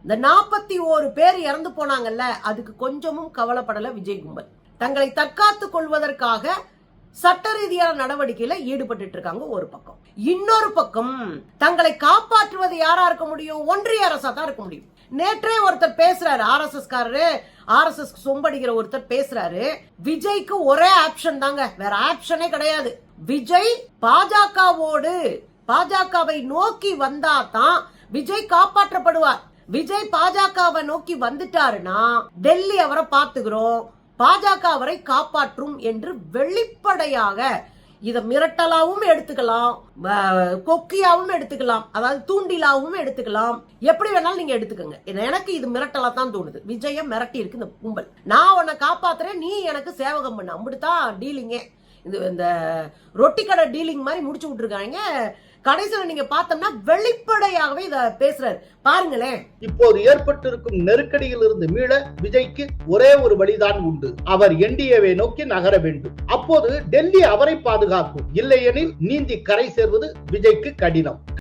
இந்த 41 பேர் இறந்து போனாங்கல்ல, அதுக்கு கொஞ்சமும் கவலைப்படல விஜய் கும்பல். தங்களை தற்காத்துக் கொள்வதற்காக சட்ட ரீதியான நடவடிக்கையில ஈடுபட்டு இருக்காங்க ஒரு பக்கம். இன்னொரு பக்கம் தங்களை காப்பாற்றுவது யாரா இருக்க முடியும்? ஒன்றிய அரசா தான் இருக்க முடியும். நேற்றே ஒருத்தர் பேசுறாரு, RSS காரரு, RSS சொம்படிக்கிற ஒருத்தர் பேசுறாரு, விஜய்க்கு ஒரே ஆப்ஷன் தாங்க, வேற ஆப்ஷனே கிடையாது. விஜய் பாஜகவை நோக்கி வந்தாதான் விஜய் காப்பாற்றப்படுவார். விஜய் பாஜகவை நோக்கி வந்துட்டாருன்னா டெல்லி அவரை பார்த்துக்கிறோம், பாஜக அவரை காப்பாற்றும் என்று வெளிப்படையாக, இத மிரட்டலாவும் எடுத்துக்கலாம், கொக்கியாவும் எடுத்துக்கலாம், அதாவது தூண்டிலாவும் எடுத்துக்கலாம், எப்படி வேணாலும் நீங்க எடுத்துக்கோங்க. எனக்கு இது மிரட்டலா தான் தோணுது. விஜய மிரட்டி இருக்கு இந்த கும்பல். நான் உன்னை காப்பாத்துறேன், நீ எனக்கு சேவகம் பண்ண, அப்படித்தான் டீலிங்கே. இந்த ரொட்டி கடை டீலிங் மாதிரி முடிச்சு விட்டுருக்காங்க. கடைசியில் நீங்க பார்த்தோம்னா வெளிப்படையாகவே இத பேசுறாரு பாருங்களேன். இப்போது ஏற்பட்டிருக்கும் நெருக்கடியில் இருந்து மீள விஜய்க்கு ஒரே ஒரு வழிதான் உண்டு. அவர் NDAவை நோக்கி நகர வேண்டும். அப்போது டெல்லி அவரை பாதுகாக்கும். இல்லையெனில் நீந்தி கரை சேர்வது விஜய்க்கு கடினம்.